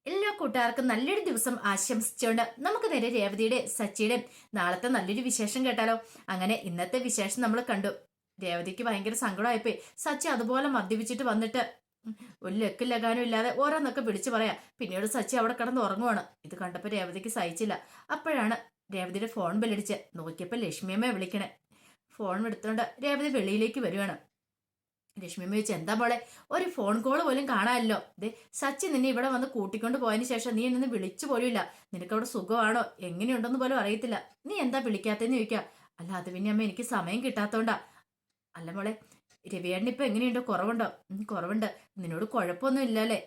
എല്ലാ കൂട്ടുകാർക്കും നല്ലൊരു ദിവസം ആശംസിച്ചുകൊണ്ട് നമുക്ക് നേരെ രേവതിയുടെ സച്ചിയുടെ നാളത്തെ നല്ലൊരു വിശേഷം കേട്ടാലോ. അങ്ങനെ ഇന്നത്തെ വിശേഷം നമ്മൾ കണ്ടു. രേവതിക്ക് ഭയങ്കര സങ്കടമായിപ്പോയി. സച്ചി അതുപോലെ മദ്യപിച്ചിട്ട് വന്നിട്ട് ഒരു ലക്കും ലഗാനും ഇല്ലാതെ ഓരോന്നൊക്കെ പിടിച്ചു പറയാ. പിന്നീട് സച്ചി അവിടെ കിടന്ന് ഉറങ്ങുവാണ്. ഇത് കണ്ടപ്പോ രേവതിക്ക് സഹിച്ചില്ല. അപ്പോഴാണ് രേവതിയുടെ ഫോൺ ബെല്ലടിച്ച് നോക്കിയപ്പോ ലക്ഷ്മിയമ്മയെ വിളിക്കണേ. ഫോൺ എടുത്തോണ്ട് രേവതി വെളിയിലേക്ക് വരുവാണ്. ലക്ഷ്മിയമ്മ ചോദിച്ചു, എന്താ മോളെ ഒരു ഫോൺ കോൾ പോലും കാണാമല്ലോ. ദേ സച്ചി നിന്നെ ഇവിടെ വന്ന് കൂട്ടിക്കൊണ്ട് പോയതിന് ശേഷം നീ എന്നെ വിളിച്ചു പോലും ഇല്ല. നിനക്ക് അവിടെ സുഖമാണോ എങ്ങനെയുണ്ടെന്ന് പോലും അറിയത്തില്ല. നീ എന്താ വിളിക്കാത്തെന്ന് ചോദിക്കാം. അല്ല അത് പിന്നെ അമ്മ എനിക്ക് സമയം കിട്ടാത്തോണ്ടാ. അല്ല മോളെ രവിയേട്ടൻ ഇപ്പൊ എങ്ങനെയുണ്ടോ, കുറവുണ്ടോ? കുറവുണ്ട്. നിന്നോട് കുഴപ്പമൊന്നും ഇല്ലല്ലേ?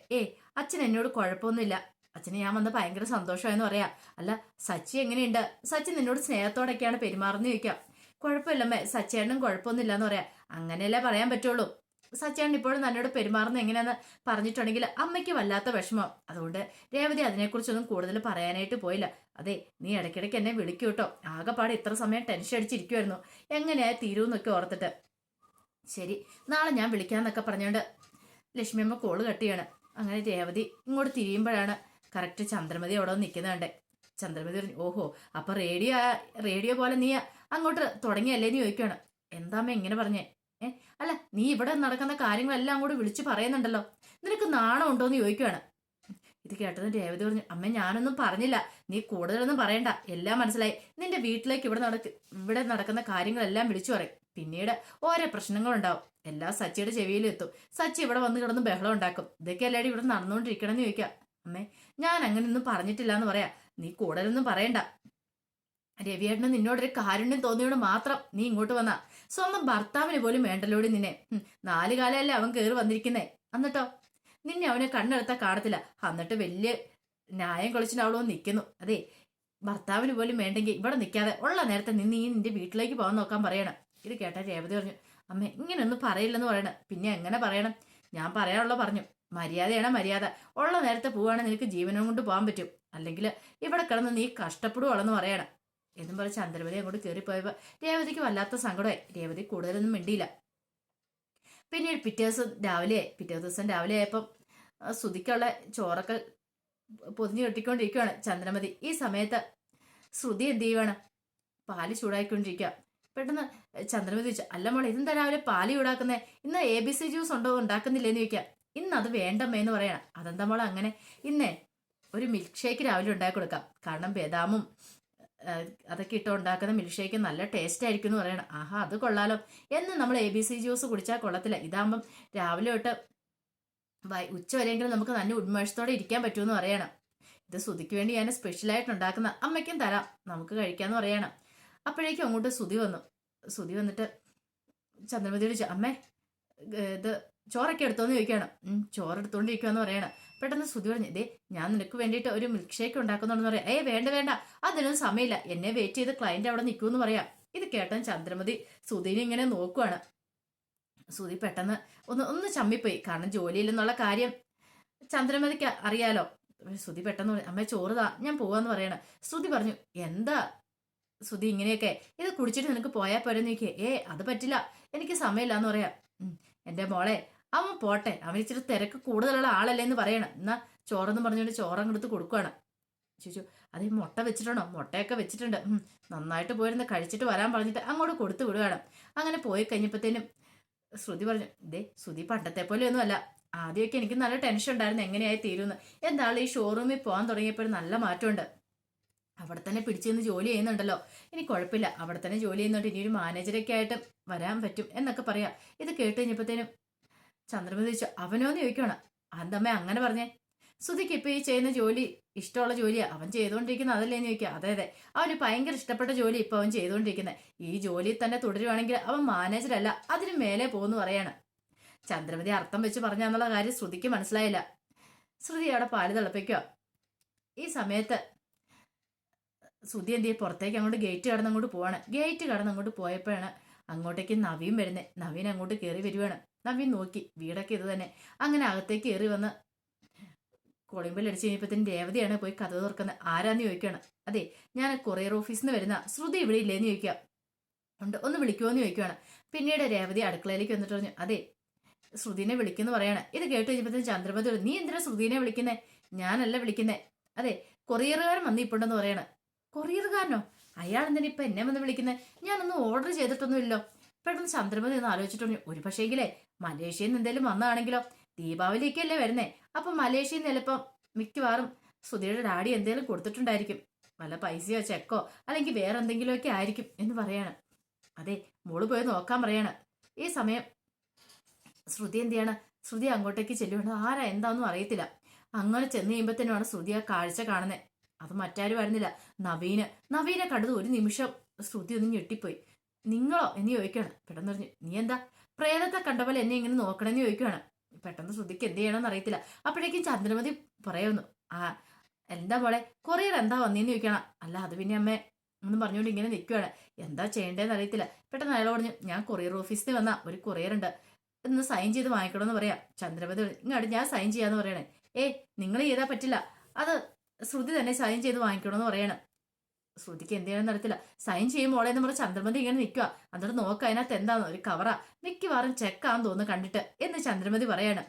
അച്ഛൻ എന്നോട് കുഴപ്പമൊന്നുമില്ല. അച്ഛന് ഞാൻ വന്ന് ഭയങ്കര സന്തോഷമായെന്ന് പറയാ. അല്ല സച്ചി എങ്ങനെയുണ്ട്? സച്ചി നിന്നോട് സ്നേഹത്തോടൊക്കെയാണ് പെരുമാറുന്ന ചോദിക്കാം. കുഴപ്പമില്ലമ്മേ, സച്ചേട്ടനും കുഴപ്പമൊന്നുമില്ല എന്ന് പറയാം. അങ്ങനെയല്ലേ പറയാൻ പറ്റുള്ളൂ. സച്ചേട്ടൻ ഇപ്പോഴും നന്നോട് പെരുമാറുന്ന എങ്ങനെയാന്ന് പറഞ്ഞിട്ടുണ്ടെങ്കിൽ അമ്മയ്ക്ക് വല്ലാത്ത വിഷമം. അതുകൊണ്ട് രേവതി അതിനെക്കുറിച്ചൊന്നും കൂടുതൽ പറയാനായിട്ട് പോയില്ല. അതെ നീ ഇടയ്ക്കിടയ്ക്ക് എന്നെ വിളിക്കൂ കേട്ടോ. ആകെപ്പാട് ഇത്ര സമയം ടെൻഷൻ അടിച്ചിരിക്കുമായിരുന്നു, എങ്ങനെയാ തീരുമെന്നൊക്കെ ഓർത്തിട്ട്. ശരി നാളെ ഞാൻ വിളിക്കാന്നൊക്കെ പറഞ്ഞുകൊണ്ട് ലക്ഷ്മിയമ്മ കോള് കട്ടിയാണ്. അങ്ങനെ രേവതി ഇങ്ങോട്ട് തിരിയുമ്പോഴാണ് കറക്റ്റ് ചന്ദ്രമതി അവിടെ നിൽക്കുന്നുണ്ട്. ചന്ദ്രമതി പറഞ്ഞു, ഓഹോ അപ്പൊ റേഡിയോ പോലെ നീ അങ്ങോട്ട് തുടങ്ങിയല്ലേന്ന് ചോദിക്കുകയാണ്. എന്താമ്മ ഇങ്ങനെ പറഞ്ഞേ? അല്ല നീ ഇവിടെ നടക്കുന്ന കാര്യങ്ങളെല്ലാം കൂടി വിളിച്ചു പറയുന്നുണ്ടല്ലോ, നിനക്ക് നാണം ഉണ്ടോന്ന് ചോദിക്കുകയാണ്. ഇത് കേട്ടത് രേവതി പറഞ്ഞു, അമ്മ ഞാനൊന്നും പറഞ്ഞില്ല, നീ കൂടുതലൊന്നും പറയണ്ട, എല്ലാം മനസ്സിലായി. നിന്റെ വീട്ടിലേക്ക് ഇവിടെ നടക്കുന്ന കാര്യങ്ങളെല്ലാം വിളിച്ചു പറയും. പിന്നീട് ഓരോ പ്രശ്നങ്ങളുണ്ടാവും, എല്ലാം സച്ചിയുടെ ചെവിയിലും എത്തും. സച്ചി ഇവിടെ വന്ന് കിടന്ന് ബഹളം ഉണ്ടാക്കും. ഇതൊക്കെ എല്ലാവരും ഇവിടെ നടന്നുകൊണ്ടിരിക്കണം എന്ന് ചോദിക്കാം. അമ്മേ ഞാൻ അങ്ങനെയൊന്നും പറഞ്ഞിട്ടില്ല എന്ന് പറയാ. നീ കൂടുതലൊന്നും പറയണ്ട. രവിയേട്ടന് നിന്നോടൊരു കാരുണ്യം തോന്നിയോട് മാത്രം നീ ഇങ്ങോട്ട് വന്ന. സ്വന്തം ഭർത്താവിന് പോലും വേണ്ടല്ലോടി നിന്നെ. 4 കാലമല്ലേ അവൻ കയറി വന്നിരിക്കുന്നേ. എന്നിട്ടോ നിന്നെ അവനെ കണ്ണെടുത്താൽ കാണത്തില്ല. എന്നിട്ട് വലിയ ന്യായം കളിച്ചിട്ട് അവളോ നിൽക്കുന്നു. അതെ ഭർത്താവിന് പോലും വേണ്ടെങ്കിൽ ഇവിടെ നിൽക്കാതെ ഉള്ള നേരത്തെ നീ നിന്റെ വീട്ടിലേക്ക് പോകാൻ നോക്കാൻ പറയണം. ഇത് കേട്ടാ രേവതി പറഞ്ഞു, അമ്മ ഇങ്ങനെയൊന്നും പറയില്ലെന്ന് പറയണം. പിന്നെ എങ്ങനെ പറയണം? ഞാൻ പറയാനുള്ള പറഞ്ഞു. മര്യാദയാണ് മര്യാദ. ഉള്ള നേരത്തെ പോവുകയാണെങ്കിൽ നിനക്ക് ജീവനം കൊണ്ട് പോകാൻ പറ്റും. അല്ലെങ്കിൽ ഇവിടെ കിടന്ന് നീ കഷ്ടപ്പെടുവാണെന്ന് പറയണം എന്നും പറഞ്ഞ് ചന്ദ്രമതി അങ്ങോട്ട് കയറിപ്പോയപ്പോ രേവതിക്ക് വല്ലാത്ത സങ്കടമായി. രേവതി കൂടുതലൊന്നും മിണ്ടിയില്ല. പിന്നീട് പിറ്റേ ദിവസം രാവിലെ ആയപ്പം ശ്രുതിക്കുള്ള ചോറൊക്കെ പൊതിഞ്ഞു കെട്ടിക്കൊണ്ടിരിക്കുകയാണ് ചന്ദ്രമതി. ഈ സമയത്ത് ശ്രുതി എന്ത് ചെയ്യുവാണ്? പാല് ചൂടാക്കിക്കൊണ്ടിരിക്കുക. പെട്ടെന്ന് ചന്ദ്രമതി ചോദിച്ചു, അല്ല മോളെ ഇതെന്താ രാവിലെ പാല് ചൂടാക്കുന്നേ? ഇന്ന് ABC ജ്യൂസ് ഉണ്ടോ ഉണ്ടാക്കുന്നില്ലേന്ന് ചോദിക്കാം. ഇന്ന് അത് വേണ്ടമ്മേന്ന് പറയണം. അതെന്താ മോളെ അങ്ങനെ? ഇന്നേ ഒരു മിൽക്ക് ഷേക്ക് രാവിലെ ഉണ്ടാക്കി കൊടുക്കാം. കാരണം ബദാമും അതൊക്കെ ഇട്ട് ഉണ്ടാക്കുന്ന മിൽക്ക് ഷേക്ക് നല്ല ടേസ്റ്റ് ആയിരിക്കും എന്ന് പറയണം. ആഹാ അത് കൊള്ളാലോ. എന്ന് നമ്മൾ ABC ജ്യൂസ് കുടിച്ചാൽ കൊള്ളത്തില്ല. ഇതാകുമ്പം രാവിലെ തൊട്ട് ഉച്ച വരെയെങ്കിലും നമുക്ക് നല്ല ഉന്മേഷത്തോടെ ഇരിക്കാൻ പറ്റുമെന്ന് പറയണം. ഇത് ശ്രുതിക്ക് വേണ്ടി ഞാൻ സ്പെഷ്യലായിട്ട് ഉണ്ടാക്കുന്ന, അമ്മയ്ക്കും തരാം, നമുക്ക് കഴിക്കാമെന്ന് പറയണം. അപ്പോഴേക്കും അങ്ങോട്ട് ശ്രുതി വന്നിട്ട് ചന്ദ്രമതി വിളിച്ചു, അമ്മേ ഇത് ചോറൊക്കെ എടുത്തോന്ന് ചോദിക്കുകയാണ്. ചോറെടുത്തോണ്ടിരിക്കുവാന്ന് പറയണം. പെട്ടെന്ന് ശ്രുതി പറഞ്ഞു, ഇതേ ഞാൻ നിനക്ക് വേണ്ടിയിട്ട് ഒരു മിൽക്ക് ഷേക്ക് ഉണ്ടാക്കുന്നുണ്ടെന്ന് പറയാം. വേണ്ട അതിനൊന്നും സമയമില്ല, എന്നെ വെയിറ്റ് ചെയ്ത് ക്ലയന്റ് അവിടെ നിൽക്കുമെന്ന് പറയാം. ഇത് കേട്ടാൻ ചന്ദ്രമതി ശ്രുതിനെ ഇങ്ങനെ നോക്കുവാണ്. ശ്രുതി പെട്ടെന്ന് ഒന്ന് ചമ്മിപ്പോയി. കാരണം ജോലിയില്ലെന്നുള്ള കാര്യം ചന്ദ്രമതിക്ക് അറിയാലോ. ശ്രുതി പെട്ടെന്ന് പറഞ്ഞു, അമ്മ ചോറ് താ, ഞാൻ പോവാന്ന് പറയണം. ശ്രുതി പറഞ്ഞു, എന്താ ശ്രുതി ഇങ്ങനെയൊക്കെ? ഇത് കുടിച്ചിട്ട് നിനക്ക് പോയാൽ പോരെന്ന് ചോദിക്കേ. അത് പറ്റില്ല, എനിക്ക് സമയമില്ല എന്ന് പറയാം. എന്റെ മോളെ അവൻ പോട്ടെ, അവൻ ഇച്ചിരി തിരക്ക് കൂടുതലുള്ള ആളല്ലേ എന്ന് പറയണം. എന്നാ ചോറെന്ന് പറഞ്ഞുകൊണ്ട് ചോറങ്ങെടുത്ത് കൊടുക്കുകയാണ്. ചോദിച്ചു, അതേ മുട്ട വെച്ചിട്ടുണ്ടോ? മുട്ടയൊക്കെ വെച്ചിട്ടുണ്ട്, നന്നായിട്ട് പോയിരുന്ന് കഴിച്ചിട്ട് വരാൻ പറഞ്ഞിട്ട് അങ്ങോട്ട് കൊടുത്തു വിടുകയാണ്. അങ്ങനെ പോയി കഴിഞ്ഞപ്പോഴത്തേനും ശ്രുതി പറഞ്ഞു, ഇതേ ശ്രുതി പണ്ടത്തെ പോലെയൊന്നും അല്ല. ആദ്യമൊക്കെ എനിക്ക് നല്ല ടെൻഷൻ ഉണ്ടായിരുന്നു എങ്ങനെയായി തീരുമെന്ന്. എന്തായാലും ഈ ഷോറൂമിൽ പോകാൻ തുടങ്ങിയപ്പോഴും നല്ല മാറ്റമുണ്ട്. അവിടെ തന്നെ പിടിച്ചിരുന്ന് ജോലി ചെയ്യുന്നുണ്ടല്ലോ, ഇനി കുഴപ്പമില്ല, അവിടെ തന്നെ ജോലി ചെയ്യുന്നുണ്ട്, ഇനി ഒരു മാനേജറൊക്കെ ആയിട്ട് വരാൻ പറ്റും എന്നൊക്കെ പറയാം. ഇത് കേട്ട് കഴിഞ്ഞപ്പോഴത്തേനും ചന്ദ്രമതി ചോദിച്ചു, അവനോന്ന് ചോദിക്കണം. അന്തമ്മ അങ്ങനെ പറഞ്ഞേ? ശ്രുതിക്ക് ഇപ്പൊ ഈ ചെയ്യുന്ന ജോലി ഇഷ്ടമുള്ള ജോലിയാ അവൻ ചെയ്തുകൊണ്ടിരിക്കുന്നത്, അതല്ലേന്ന് ചോദിക്കുക. അതെ അവന് ഭയങ്കര ഇഷ്ടപ്പെട്ട ജോലി ഇപ്പൊ അവൻ ചെയ്തുകൊണ്ടിരിക്കുന്നത്. ഈ ജോലി തന്നെ തുടരുവാണെങ്കിൽ അവൻ മാനേജറല്ല, അതിന് മേലെ പോകുന്നു പറയാണ്. ചന്ദ്രമതി അർത്ഥം വെച്ച് പറഞ്ഞാന്നുള്ള കാര്യം ശ്രുതിക്ക് മനസ്സിലായില്ല. ശ്രുതി അവിടെ പാല് തിളപ്പിക്കുക. ഈ സമയത്ത് ശ്രുതി എന്ത് ചെയ്യും, പുറത്തേക്ക് അങ്ങോട്ട് ഗേറ്റ് കടന്നങ്ങോട്ട് പോവാണ്. ഗേറ്റ് കടന്നങ്ങോട്ട് പോയപ്പോഴാണ് അങ്ങോട്ടേക്ക് നവീൻ വരുന്നത്. നവീൻ അങ്ങോട്ട് കയറി വരുവാണ്. നവീൻ നോക്കി, വീടൊക്കെ ഇത് തന്നെ. അങ്ങനെ അകത്തേക്ക് കയറി വന്ന് കോളിംബെൽ അടിച്ച് കഴിഞ്ഞപ്പോഴത്തേനും രേവതിയാണ് പോയി കഥ തുറക്കുന്നത്. ആരാന്ന് ചോദിക്കുകയാണ്. അതെ ഞാൻ കൊറിയർ ഓഫീസിൽ നിന്ന് വരുന്ന, ശ്രുതി ഇവിടെ ഇല്ലേന്ന് ചോദിക്കുക. ഉണ്ട്, ഒന്ന് വിളിക്കുമോന്ന് ചോദിക്കുകയാണ്. പിന്നീട് രേവതി അടുക്കളയിലേക്ക് വന്നിട്ട് പറഞ്ഞു, അതെ ശ്രുതിനെ വിളിക്കുന്നു പറയാണ്. ഇത് കേട്ട് കഴിഞ്ഞപ്പോഴത്തേക്കും ചന്ദ്രമതി പറഞ്ഞു, നീ എന്തിനാ ശ്രുതിനെ വിളിക്കുന്നേ? ഞാനല്ല വിളിക്കുന്നേ. അതെ, കൊറിയറുകാരൻ വന്നിട്ടുണ്ടെന്ന് പറയണം. കൊറിയറുകാരനോ? അയാൾ എന്തിനാ ഇപ്പൊ എന്നെ വന്ന് വിളിക്കുന്നത്? ഞാനൊന്നും ഓർഡർ ചെയ്തിട്ടൊന്നുമില്ലോ. പെട്ടെന്ന് ചന്ദ്രമതി ഒന്ന് ആലോചിച്ചിട്ടുണ്ട്. ഒരു പക്ഷേങ്കിലേ മലേഷ്യയിൽ നിന്ന് എന്തെങ്കിലും വന്നാണെങ്കിലോ? ദീപാവലിക്കല്ലേ വരുന്നേ. അപ്പൊ മലേഷ്യയിൽ നിന്ന് ചിലപ്പം മിക്കവാറും സുധിയുടെ ഡാഡി എന്തെങ്കിലും കൊടുത്തിട്ടുണ്ടായിരിക്കും. വല്ല പൈസയോ ചെക്കോ അല്ലെങ്കിൽ വേറെ എന്തെങ്കിലുമൊക്കെ ആയിരിക്കും എന്ന് പറയാണ്. അതെ, മോള് പോയി നോക്കാൻ പറയാണ്. ഈ സമയം ശ്രുതി എന്ത് ചെയ്യാണ്? ശ്രുതി അങ്ങോട്ടേക്ക് ചെല്ലുകൊണ്ട് ആരാ എന്താണെന്നും അറിയത്തില്ല. അങ്ങനെ ചെന്ന് കഴിയുമ്പോഴത്തേനുമാണ് ശ്രുതി ആ കാഴ്ച കാണുന്നത്. അത് മറ്റാരും വരുന്നില്ല, നവീനെ കണ്ടത് ഒരു നിമിഷം ശ്രുതി ഒന്ന് ഞെട്ടിപ്പോയി. നിങ്ങളോ എന്ന് ചോദിക്കുകയാണ്. പെട്ടെന്ന് പറഞ്ഞു, നീ എന്താ പ്രേതത്തെ കണ്ട പോലെ എന്നെ ഇങ്ങനെ നോക്കണമെന്ന് ചോദിക്കുകയാണ്. പെട്ടെന്ന് ശ്രുതിക്ക് എന്ത് ചെയ്യണമെന്ന് അറിയത്തില്ല. അപ്പോഴേക്കും ചന്ദ്രമതി പറയുന്നു, ആ എന്താ മോളെ കൊറിയർ എന്താ വന്നേന്ന് ചോദിക്കണം. അല്ല അത് പിന്നെ അമ്മേ എന്ന് പറഞ്ഞുകൊണ്ട് ഇങ്ങനെ നിൽക്കുകയാണ്. എന്താ ചെയ്യേണ്ടതെന്ന് അറിയത്തില്ല. പെട്ടെന്ന് അയാൾ പറഞ്ഞു, ഞാൻ കൊറിയർ ഓഫീസിൽ വന്ന ഒരു കൊറിയർ ഉണ്ട്, ഒന്ന് സൈൻ ചെയ്ത് വാങ്ങിക്കണമെന്ന് പറയാം. ചന്ദ്രമതി ഇങ്ങോട്ട് ഞാൻ സൈൻ ചെയ്യാന്ന് പറയണേ. നിങ്ങൾ ചെയ്താൽ പറ്റില്ല, അത് ശ്രുതി തന്നെ സൈൻ ചെയ്ത് വാങ്ങിക്കണമെന്ന് പറയണം. ശ്രുതിക്ക് എന്ത് ചെയ്യണമെന്ന് അറിയത്തില്ല. സൈൻ ചെയ്യും മോളെ എന്ന് പറഞ്ഞ ചന്ദ്രമതി ഇങ്ങനെ നിൽക്കുക. എന്നിട്ട് നോക്കുക അതിനകത്ത് എന്താന്ന്, ഒരു കവറാ, മിക്കവാറും ചെക്കാന്ന് തോന്നുന്നു കണ്ടിട്ട് എന്ന് ചന്ദ്രമതി പറയാണ്.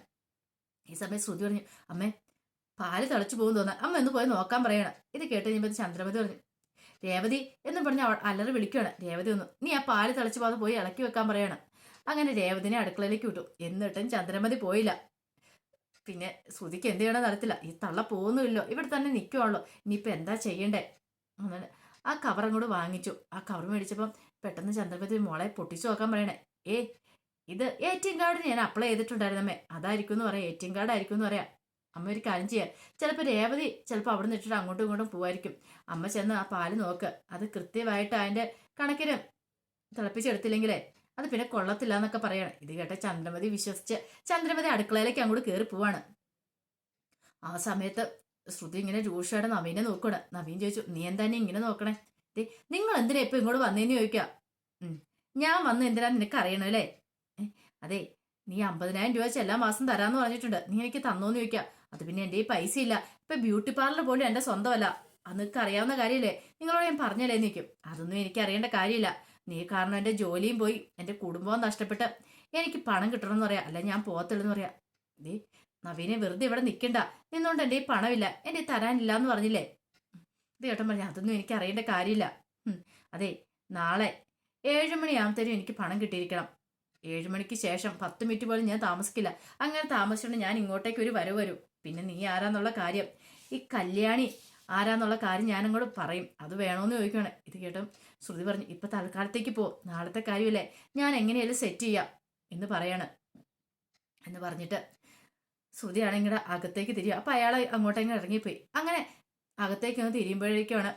ഈ സമയം ശ്രുതി പറഞ്ഞു, അമ്മേ പാല് തിളച്ചു പോകും തോന്നുന്നു, അമ്മ എന്ന് പോയി നോക്കാൻ പറയണം. ഇത് കേട്ട് കഴിയുമ്പോൾ ചന്ദ്രമതി പറഞ്ഞു, രേവതി എന്ന് പറഞ്ഞ അലറി വിളിക്കുകയാണ്. രേവതി ഒന്നു നീ ആ പാല് തിളച്ചു പോകാതെ പോയി ഇളക്കി വെക്കാൻ പറയണം. അങ്ങനെ രേവതിനെ അടുക്കളയിലേക്ക് വിട്ടു. എന്നിട്ടും ചന്ദ്രമതി പോയില്ല. പിന്നെ ശ്രുതിക്ക് എന്ത് ചെയ്യണമെന്ന് അറിയത്തില്ല. ഈ തള്ള പോകുന്നുമില്ലോ, ഇവിടെ തന്നെ നിൽക്കുവാണല്ലോ, ഇനിയിപ്പോ എന്താ ചെയ്യണ്ടേ? അങ്ങനെ ആ കവർ അങ്ങോട്ട് വാങ്ങിച്ചു. ആ കവർ മേടിച്ചപ്പം പെട്ടെന്ന് ചന്ദ്രമതി മോളെ പൊട്ടിച്ചു നോക്കാൻ പറയണേ. ഇത് ATM കാർഡ് ഞാൻ അപ്ലൈ ചെയ്തിട്ടുണ്ടായിരുന്നമ്മേ, അതായിരിക്കും എന്ന് പറയാം, ATM കാർഡ് ആയിരിക്കും എന്ന് പറയാം. അമ്മ ഒരു കാര്യം ചെയ്യാം, ചിലപ്പോൾ രേവതി ചിലപ്പോൾ അവിടെ നിന്ന് ഇട്ടിട്ട് അങ്ങോട്ടും ഇങ്ങോട്ടും പോവായിരിക്കും. അമ്മ ചെന്ന് ആ പാല് നോക്ക്, അത് കൃത്യമായിട്ട് അതിന്റെ കണക്കിന് തിളപ്പിച്ചെടുത്തില്ലെങ്കിലേ അത് പിന്നെ കൊള്ളത്തില്ല എന്നൊക്കെ പറയണം. ഇത് കേട്ട ചന്ദ്രമതി വിശ്വസിച്ച് ചന്ദ്രമതി അടുക്കളയിലേക്ക് അങ്ങോട്ട് കയറി പോവാണ്. ആ സമയത്ത് ശ്രുതി ഇങ്ങനെ രൂക്ഷയുടെ നവീനെ നോക്കണം. നവീൻ ചോദിച്ചു, നീ എന്താ ഇങ്ങനെ നോക്കണേ? നിങ്ങൾ എന്തിനാ ഇപ്പൊ ഇങ്ങോട്ട് വന്നേന്ന് ചോദിക്കാം. ഞാൻ വന്ന് എന്തിനാ നിനക്ക് അറിയണല്ലേ? അതെ, നീ 50,000 രൂപ എല്ലാ മാസം തരാന്ന് പറഞ്ഞിട്ടുണ്ട്, നീ എനിക്ക് തന്നോന്ന് ചോദിക്കാം. അത് പിന്നെ എന്റെ ഈ പൈസ ഇല്ല, ഇപ്പൊ ബ്യൂട്ടി പാർലർ പോലും എന്റെ സ്വന്തമല്ല, അത് നിനക്ക് അറിയാവുന്ന കാര്യമല്ലേ, നിങ്ങളോട് ഞാൻ പറഞ്ഞല്ലേ നിൽക്കും. അതൊന്നും എനിക്ക് അറിയേണ്ട കാര്യമില്ല. നീ കാരണം എന്റെ ജോലിയും പോയി, എന്റെ കുടുംബവും നഷ്ടപ്പെട്ട് എനിക്ക് പണം കിട്ടണമെന്ന് പറയാം, അല്ല ഞാൻ പോകത്തില്ലെന്ന് പറയാം. ദേ നവീനെ വെറുതെ ഇവിടെ നിൽക്കണ്ട, നിന്നോണ്ട് എന്റെ ഈ പണമില്ല, എന്റെ തരാനില്ല എന്ന് പറഞ്ഞില്ലേ? ഇത് കേട്ടൻ പറഞ്ഞു, അതൊന്നും എനിക്ക് അറിയേണ്ട കാര്യമില്ല. അതെ, നാളെ 7 മണിയാകുമ്പോഴത്തേനും എനിക്ക് പണം കിട്ടിയിരിക്കണം. 7 മണിക്ക് ശേഷം 10 മിനിറ്റ് പോലും ഞാൻ താമസിക്കില്ല. അങ്ങനെ താമസിച്ചുകൊണ്ട് ഞാൻ ഇങ്ങോട്ടേക്ക് ഒരു വരൂ. പിന്നെ നീ ആരാന്നുള്ള കാര്യം, ഈ കല്യാണി ആരാന്നുള്ള കാര്യം ഞാൻ അങ്ങോട്ട് പറയും, അത് വേണോന്ന് ചോദിക്കുകയാണ്. ഇത് കേട്ടും ശ്രുതി പറഞ്ഞു, ഇപ്പൊ തൽക്കാലത്തേക്ക് പോ, നാളത്തെ കാര്യമില്ലേ ഞാൻ എങ്ങനെയാലും സെറ്റ് ചെയ്യാം എന്ന് പറയാണ്. എന്ന് പറഞ്ഞിട്ട് ശ്രുതിയാണെങ്കിൽ അകത്തേക്ക് തിരിയുക. അപ്പൊ അയാൾ അങ്ങോട്ടെങ്കിലും ഇറങ്ങിപ്പോയി. അങ്ങനെ അകത്തേക്ക് ഒന്ന് തിരിയുമ്പോഴേക്കാണ്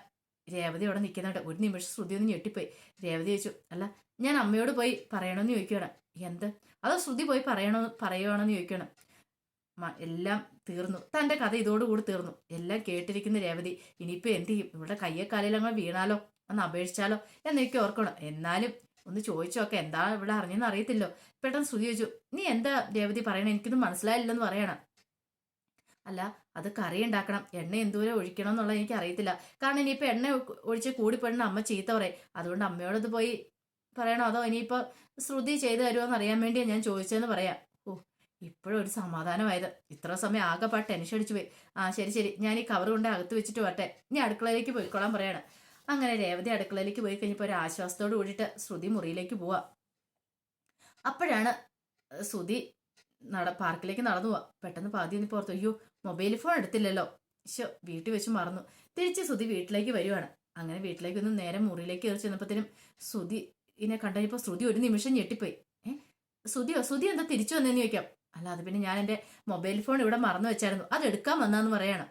രേവതി അവിടെ നിൽക്കുന്നുണ്ട്. ഒരു നിമിഷം ശ്രുതി ഒന്ന് ഞെട്ടിപ്പോയി. രേവതി ചോദിച്ചു, അല്ല ഞാൻ അമ്മയോട് പോയി പറയണമെന്ന് ചോദിക്കുകയാണ്. എന്ത്? അതോ ശ്രുതി പോയി പറയുവാണെന്ന് ചോദിക്കണം. എല്ലാം തീർന്നു, തന്റെ കഥ ഇതോടുകൂടി തീർന്നു. എല്ലാം കേട്ടിരിക്കുന്ന രേവതി ഇനിയിപ്പോ എന്ത് ചെയ്യും? ഇവിടെ കയ്യെക്കാലിലങ്ങൾ വീണാലോ, ഒന്ന് അപേക്ഷിച്ചാലോ എന്നെനിക്ക് ഓർക്കണം. എന്നാലും ഒന്ന് ചോദിച്ചോക്കെ, എന്താ ഇവിടെ അറിഞ്ഞെന്ന് അറിയത്തില്ലോ. പെട്ടെന്ന് ശ്രുതി ചോദിച്ചു, നീ എന്താ രേവതി പറയണേ? എനിക്കൊന്നും മനസ്സിലായില്ലെന്ന് പറയണം. അല്ല, അത് കറി ഉണ്ടാക്കണം, എണ്ണ എന്തോരം ഒഴിക്കണം എന്നുള്ളത് എനിക്ക് അറിയത്തില്ല. കാരണം ഇനിയിപ്പോൾ എണ്ണ ഒഴിച്ച് കൂടിപ്പോയിട്ടുണ്ട് അമ്മ ചീത്ത പറയും. അതുകൊണ്ട് അമ്മയോടത് പോയി പറയണോ, അതോ ഇനിയിപ്പോൾ ശ്രുതി ചെയ്തു തരുമോന്ന് അറിയാൻ വേണ്ടിയാണ് ഞാൻ ചോദിച്ചതെന്ന് പറയാം. ഇപ്പോഴും ഒരു സമാധാനമായത്. ഇത്ര സമയം ആകെപ്പാട് ടെൻഷൻ അടിച്ചു പോയി. ശരി, ഞാൻ ഈ കവർ കൊണ്ട് അകത്ത് വെച്ചിട്ട് വരട്ടെ, ഇനി അടുക്കളയിലേക്ക് പോയിക്കോളാൻ പറയാണ്. അങ്ങനെ രേവതി അടുക്കളയിലേക്ക് പോയി കഴിഞ്ഞപ്പോൾ ഒരു ആശ്വാസത്തോട് കൂടിയിട്ട് ശ്രുതി മുറിയിലേക്ക് പോവാ. അപ്പോഴാണ് ശ്രുതി പാർക്കിലേക്ക് നടന്നു പോവാ. പെട്ടെന്ന് പാതി ഒന്ന് പുറത്തു, അയ്യോ മൊബൈൽ ഫോൺ എടുത്തില്ലല്ലോ, വീട്ടിൽ വെച്ച് മറന്നു. തിരിച്ച് ശ്രുതി വീട്ടിലേക്ക് വരുവാണ്. അങ്ങനെ വീട്ടിലേക്ക് ഒന്ന് നേരെ മുറിയിലേക്ക് കയറി ചെന്നപ്പോഴത്തേനും ശ്രുതിനെ കണ്ടപ്പോൾ ശ്രുതി ഒരു നിമിഷം ഞെട്ടിപ്പോയി. ശ്രുതി എന്താ തിരിച്ചു വന്നതെന്ന് ചോദിക്കാം. അല്ല അത് പിന്നെ ഞാൻ എൻ്റെ മൊബൈൽ ഫോൺ ഇവിടെ മറന്നു വെച്ചായിരുന്നു, അത് എടുക്കാൻ വന്നാന്ന് പറയാണ്.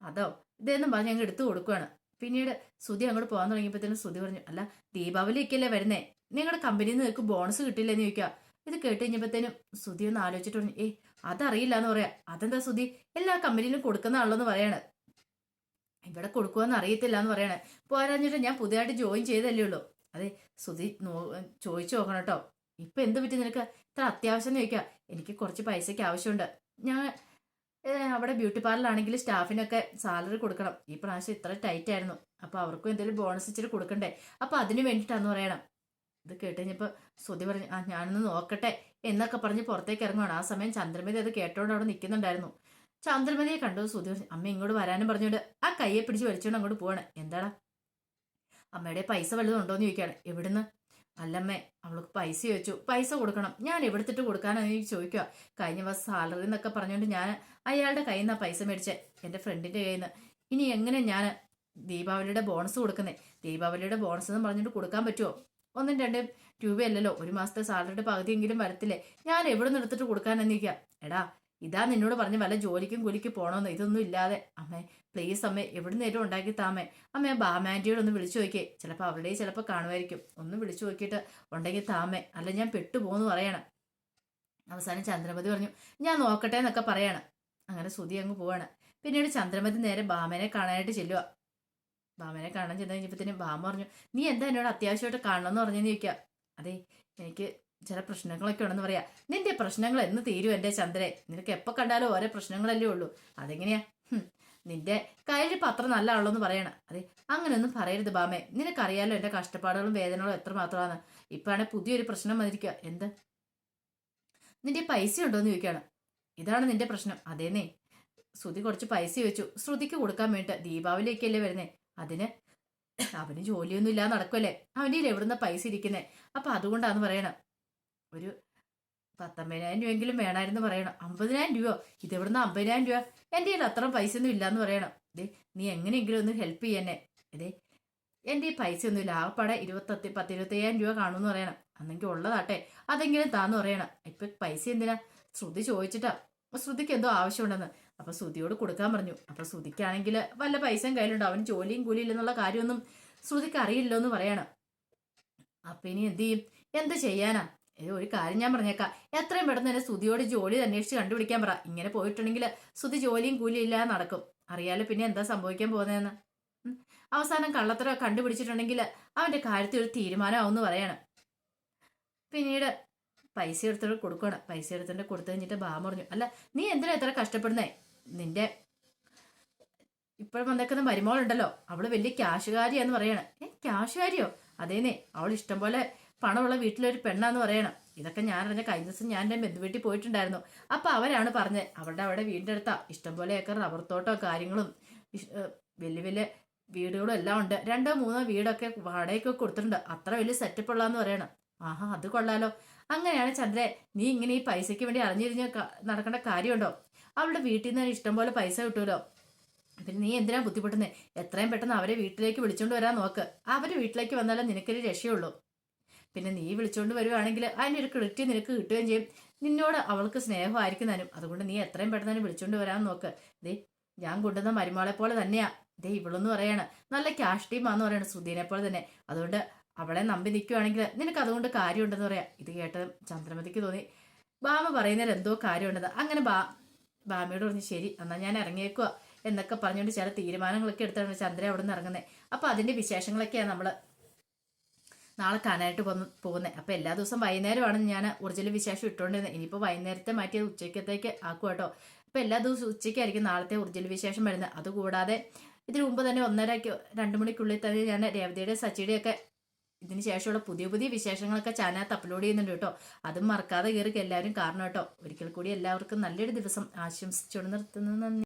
അതോ, ഇതെന്നും പറഞ്ഞ് ഞങ്ങൾ എടുത്തു കൊടുക്കുകയാണ്. പിന്നീട് ശ്രുതി അങ്ങോട്ട് പോകാൻ തുടങ്ങിയപ്പോഴത്തേനും ശ്രുതി പറഞ്ഞു, അല്ല ദീപാവലിയൊക്കെയല്ലേ വരുന്നേ, നിങ്ങളുടെ കമ്പനിയിൽ നിന്ന് നിങ്ങൾക്ക് ബോണസ് കിട്ടില്ലെന്ന് ചോദിക്കുക. ഇത് കേട്ട് കഴിഞ്ഞപ്പോഴത്തേനും ശ്രുതി ഒന്ന് ആലോചിച്ചിട്ട് പറഞ്ഞു, അതറിയില്ല എന്ന് പറയാം. അതെന്താ ശ്രുതി, എല്ലാ കമ്പനിയിലും കൊടുക്കുന്നതാണല്ലോ എന്ന് പറയാണ്. ഇവിടെ കൊടുക്കുവാന്ന് അറിയത്തില്ല എന്ന് പറയണേ. പോരാഞ്ഞിട്ട് ഞാൻ പുതിയതായിട്ട് ജോയിൻ ചെയ്തല്ലേ ഉള്ളൂ. അതെ ശ്രുതി ചോദിച്ചു നോക്കണം കേട്ടോ, ഇപ്പൊ എന്ത് പറ്റി നിനക്ക് ഇത്ര അത്യാവശ്യം എന്ന് ചോദിക്കാം. എനിക്ക് കുറച്ച് പൈസയ്ക്ക് ആവശ്യമുണ്ട്. ഞാൻ അവിടെ ബ്യൂട്ടി പാർലറാണെങ്കിൽ സ്റ്റാഫിനൊക്കെ സാലറി കൊടുക്കണം. ഈ പ്രാവശ്യം ഇത്ര ടൈറ്റ് ആയിരുന്നു, അപ്പൊ അവർക്കും എന്തെങ്കിലും ബോണസ് ഇച്ചിരി കൊടുക്കണ്ടേ, അപ്പൊ അതിന് വേണ്ടിയിട്ടാന്ന് പറയണം. ഇത് കേട്ടുകഴിഞ്ഞപ്പോൾ ശ്രുതി പറഞ്ഞു, ആ ഞാനൊന്ന് നോക്കട്ടെ എന്നൊക്കെ പറഞ്ഞ് പുറത്തേക്ക് ഇറങ്ങുവാണ്. ആ സമയം ചന്ദ്രമതി അത് കേട്ടോണ്ട് അവിടെ നിൽക്കുന്നുണ്ടായിരുന്നു. ചന്ദ്രമതിയെ കണ്ടു ശ്രുതി പറഞ്ഞു, അമ്മ ഇങ്ങോട്ട് വരാനും പറഞ്ഞുകൊണ്ട് ആ കയ്യെ പിടിച്ച് വലിച്ചുകൊണ്ട് അങ്ങോട്ട് പോവാണ്. എന്താടാ അമ്മയുടെ പൈസ വല്ലതും ഉണ്ടോയെന്ന് ചോദിക്കുകയാണ്. എവിടുന്ന്? അല്ലമ്മേ അവൾക്ക് പൈസ ചോദിച്ചു, പൈസ കൊടുക്കണം, ഞാൻ എവിടുത്തിട്ട് കൊടുക്കാനാണ് എനിക്ക് ചോദിക്കുക. കഴിഞ്ഞ മാസം സാലറി എന്നൊക്കെ പറഞ്ഞുകൊണ്ട് ഞാൻ അയാളുടെ കയ്യിൽ നിന്നാണ് പൈസ മേടിച്ചേ, എൻ്റെ ഫ്രണ്ടിൻ്റെ കയ്യിൽ നിന്ന്. ഇനി എങ്ങനെ ഞാൻ ദീപാവലിയുടെ ബോണസ് കൊടുക്കുന്നേ? ദീപാവലിയുടെ ബോണസ് എന്ന് പറഞ്ഞിട്ട് കൊടുക്കാൻ പറ്റുമോ? ഒന്നും രണ്ടും രൂപയല്ലല്ലോ, ഒരു മാസത്തെ സാലറിയുടെ പകുതിയെങ്കിലും വരത്തില്ലേ, ഞാൻ എവിടെ നിന്ന് എടുത്തിട്ട് കൊടുക്കാനെന്നിരിക്കുക. എടാ ഇതാ നിന്നോട് പറഞ്ഞ് വല്ല ജോലിക്കും കൂലിക്ക് പോകണമെന്ന്, ഇതൊന്നും ഇല്ലാതെ. അമ്മേ പ്ലീസ് അമ്മേ എവിടെ നേരം ഉണ്ടാക്കി താമേ. അമ്മേ ബാമാൻറ്റിയോട് ഒന്ന് വിളിച്ചു നോക്കിയേ, ചിലപ്പോൾ അവിടെ ചിലപ്പോൾ കാണുമായിരിക്കും, ഒന്ന് വിളിച്ചു നോക്കിയിട്ട് ഉണ്ടെങ്കിൽ താമേ, അല്ല ഞാൻ പെട്ടുപോകുന്നു പറയണം. അവസാനം ചന്ദ്രമതി പറഞ്ഞു, ഞാൻ നോക്കട്ടെ എന്നൊക്കെ പറയാണ്. അങ്ങനെ ശ്രുതി അങ്ങ് പോവാണ്. പിന്നീട് ചന്ദ്രമതി നേരെ ബാമനെ കാണാനായിട്ട് ചെല്ലുക. ബാമനെ കാണാൻ ചെന്ന് കഴിഞ്ഞപ്പോഴത്തേനും ബാമ പറഞ്ഞു, നീ എന്താ എന്നോട് അത്യാവശ്യമായിട്ട് കാണണമെന്ന് പറഞ്ഞെന്ന് ചോദിക്കുക. അതെ എനിക്ക് ചില പ്രശ്നങ്ങളൊക്കെ ഉണ്ടെന്ന് പറയാ. നിന്റെ പ്രശ്നങ്ങൾ എന്ന് തീരും എൻ്റെ ചന്ദ്രേ? നിനക്ക് എപ്പോൾ കണ്ടാലും ഓരോ പ്രശ്നങ്ങളല്ലേ ഉള്ളൂ, അതെങ്ങനെയാ? നിന്റെ കയ്യിൽ പത്രം നല്ല ആളോ എന്ന് പറയണം. അതെ അങ്ങനെയൊന്നും പറയരുത് ബാമേ, നിനക്കറിയാലോ എൻ്റെ കഷ്ടപ്പാടുകളും വേദനകളും എത്ര മാത്രമാണ്. ഇപ്പാണ് പുതിയൊരു പ്രശ്നം വന്നിരിക്കുക. എന്ത്? നിന്റെ പൈസ ഉണ്ടോയെന്ന് ചോദിക്കുകയാണ്. ഇതാണ് നിന്റെ പ്രശ്നം? അതേന്നേ, ശ്രുതി കുറച്ച് പൈസ ചോദിച്ചു, ശ്രുതിക്ക് കൊടുക്കാൻ വേണ്ടിട്ട്. ദീപാവലിയൊക്കെയല്ലേ വരുന്നേ, അതിന് അവന് ജോലിയൊന്നും ഇല്ലാതെ നടക്കുമല്ലേ, അവൻ്റെ കയ്യിൽ എവിടുന്ന പൈസ ഇരിക്കുന്നേ, അപ്പൊ അതുകൊണ്ടാന്ന് പറയണം. ഒരു 19,000 രൂപയെങ്കിലും വേണമായിരുന്നു പറയണം. 50,000 രൂപയോ? ഇതെവിടുന്ന് 50,000 രൂപ? എൻ്റെ കയ്യിൽ അത്ര പൈസ ഒന്നും ഇല്ലാന്ന് പറയണം. ഇതേ നീ എങ്ങനെയെങ്കിലും ഒന്ന് ഹെൽപ്പ് ചെയ്യന്നെ. ഇതേ എൻ്റെ ഈ പൈസ ഒന്നും ഇല്ല, ആകപ്പാടെ 25,000 രൂപ കാണുമെന്ന് പറയണം. അന്നെങ്കിൽ ഉള്ളതാട്ടെ, അതെങ്കിലും താന്ന് പറയണം. ഇപ്പൊ പൈസ എന്തിനാ? ശ്രുതി ചോദിച്ചിട്ടാ, ശ്രുതിക്ക് എന്തോ ആവശ്യമുണ്ടെന്ന്. അപ്പൊ ശ്രുതിയോട് കൊടുക്കാൻ പറഞ്ഞു. അപ്പൊ ശ്രുതിക്കാണെങ്കിൽ വല്ല പൈസയും കയ്യിലുണ്ടോ? അവന് ജോലിയും കൂലിയില്ലെന്നുള്ള കാര്യമൊന്നും ശ്രുതിക്ക് അറിയില്ലോ എന്ന് പറയണം. അപ്പൊ ഇനി എന്ത് ചെയ്യും? എന്ത് ചെയ്യാനാ? ഒരു കാര്യം ഞാൻ പറഞ്ഞേക്കാം, എത്രയും പെട്ടെന്ന് തന്നെ ശ്രുതിയോട് ജോലി അന്വേഷിച്ച് കണ്ടുപിടിക്കാൻ പറ. ഇങ്ങനെ പോയിട്ടുണ്ടെങ്കിൽ ശ്രുതി ജോലിയും കൂലിയും ഇല്ലാതെ നടക്കും. അറിയാലോ പിന്നെ എന്താ സംഭവിക്കാൻ പോകുന്നതെന്ന്. അവസാനം കള്ളത്തരം കണ്ടുപിടിച്ചിട്ടുണ്ടെങ്കിൽ അവന്റെ കാര്യത്തിൽ ഒരു തീരുമാനമാവെന്ന് പറയണം. പിന്നീട് പൈസ എടുത്തിട്ട് കൊടുക്കണം. പൈസ എടുത്തിട്ട് കൊടുത്തു കഴിഞ്ഞിട്ട് ബാമ പറഞ്ഞു, അല്ല നീ എന്തിനാ ഇത്ര കഷ്ടപ്പെടുന്നേ? നിന്റെ ഇപ്പോഴും വന്നേക്കുന്ന മരുമോളുണ്ടല്ലോ, അവള് വലിയ ക്യാഷുകാരിയാന്ന് പറയണം. ക്യാഷുകാരിയോ? അതേന്നേ, അവൾ ഇഷ്ടം പോലെ പണമുള്ള വീട്ടിലൊരു പെണ്ണാന്ന് പറയണം. ഇതൊക്കെ ഞാൻ അറിഞ്ഞ കഴിഞ്ഞ ദിവസം ഞാൻ എൻ്റെ ബന്ധുവീട്ടിൽ പോയിട്ടുണ്ടായിരുന്നു. അപ്പൊ അവരാണ് പറഞ്ഞത്, അവിടെ വീടിൻ്റെ അടുത്താ ഇഷ്ടംപോലെയൊക്കെ റബ്ബർ തോട്ടവും കാര്യങ്ങളും വലിയ വലിയ വീടുകളും എല്ലാം ഉണ്ട്. 2-3 വീടൊക്കെ വാടകയ്ക്ക് കൊടുത്തിട്ടുണ്ട്. അത്ര വലിയ സെറ്റപ്പ് ഉള്ളതെന്ന് പറയണം. ആഹാ അത് കൊള്ളാലോ. അങ്ങനെയാണ് ചന്ദ്രേ, നീ ഇങ്ങനെ ഈ പൈസയ്ക്ക് വേണ്ടി അറിഞ്ഞിരിഞ്ഞ് നടക്കേണ്ട കാര്യമുണ്ടോ? അവളുടെ വീട്ടിൽ നിന്ന് ഇഷ്ടംപോലെ പൈസ കിട്ടുമല്ലോ, പിന്നെ നീ എന്തിനാ ബുദ്ധിമുട്ടുന്നേ? എത്രയും പെട്ടെന്ന് അവരെ വീട്ടിലേക്ക് വിളിച്ചോണ്ട് വരാൻ നോക്ക്. അവര് വീട്ടിലേക്ക് വന്നാലേ നിനക്കൊരു രക്ഷയുള്ളൂ. പിന്നെ നീ വിളിച്ചോണ്ട് വരുവാണെങ്കിൽ അതിൻ്റെ ഒരു ക്രെഡിറ്റ് നിനക്ക് കിട്ടുകയും ചെയ്യും. നിന്നോട് അവൾക്ക് സ്നേഹമായിരിക്കും താനും. അതുകൊണ്ട് നീ എത്രയും പെട്ടെന്ന് തന്നെ വിളിച്ചോണ്ട് വരാൻ നോക്ക്. ദേ ഞാൻ കൊണ്ടുവന്ന മരുമോളെ പോലെ തന്നെയാ ദേ ഇവളെന്ന് പറയാണ്. നല്ല ക്യാഷ് ടീമാന്ന് പറയണം, ശ്രുതിനെ പോലെ തന്നെ. അതുകൊണ്ട് അവളെ നമ്പി നിൽക്കുവാണെങ്കിൽ നിനക്ക് അതുകൊണ്ട് കാര്യമുണ്ടെന്ന് പറയാം. ഇത് കേട്ടതും ചന്ദ്രമതിക്ക് തോന്നി ബാമ പറയുന്നതിൽ എന്തോ കാര്യമുണ്ടെന്ന്. അങ്ങനെ ബാമയോട് പറഞ്ഞു, ശരി എന്നാൽ ഞാൻ ഇറങ്ങിയേക്കുക എന്നൊക്കെ പറഞ്ഞുകൊണ്ട് ചില തീരുമാനങ്ങളൊക്കെ എടുത്താണ് ചന്ദ്ര അവിടെ നിന്ന് ഇറങ്ങുന്നത്. അപ്പൊ അതിന്റെ വിശേഷങ്ങളൊക്കെയാണ് നമ്മൾ നാളെ കാണാനായിട്ട് പോകുന്നത്. അപ്പൊ എല്ലാ ദിവസവും വൈകുന്നേരമാണ് ഞാൻ ഒറിജിനൽ വിശേഷം ഇട്ടുകൊണ്ടിരുന്നത്. ഇനിയിപ്പോൾ വൈകുന്നേരത്തെ മാറ്റിയത് ഉച്ചക്കത്തേക്ക് ആക്കുക കേട്ടോ. അപ്പൊ എല്ലാ ദിവസവും ഉച്ചയ്ക്കായിരിക്കും നാളത്തെ ഒറിജിനൽ വിശേഷം വരുന്നത്. അതുകൂടാതെ ഇതിനു മുമ്പ് തന്നെ 1:30-2 മണിക്കുള്ളിൽ തന്നെ ഞാൻ രേവതിയുടെ സച്ചിയുടെ ഒക്കെ ഇതിന് ശേഷമുള്ള പുതിയ പുതിയ വിശേഷങ്ങളൊക്കെ ചാനലിനകത്ത് അപ്ലോഡ് ചെയ്യുന്നുണ്ട് കേട്ടോ. അതും മറക്കാതെ കയറി എല്ലാവരും കാരണം കേട്ടോ. ഒരിക്കൽ കൂടി എല്ലാവർക്കും നല്ലൊരു ദിവസം ആശംസിച്ചുകൊണ്ട് നിർത്തുന്നു. നന്ദി.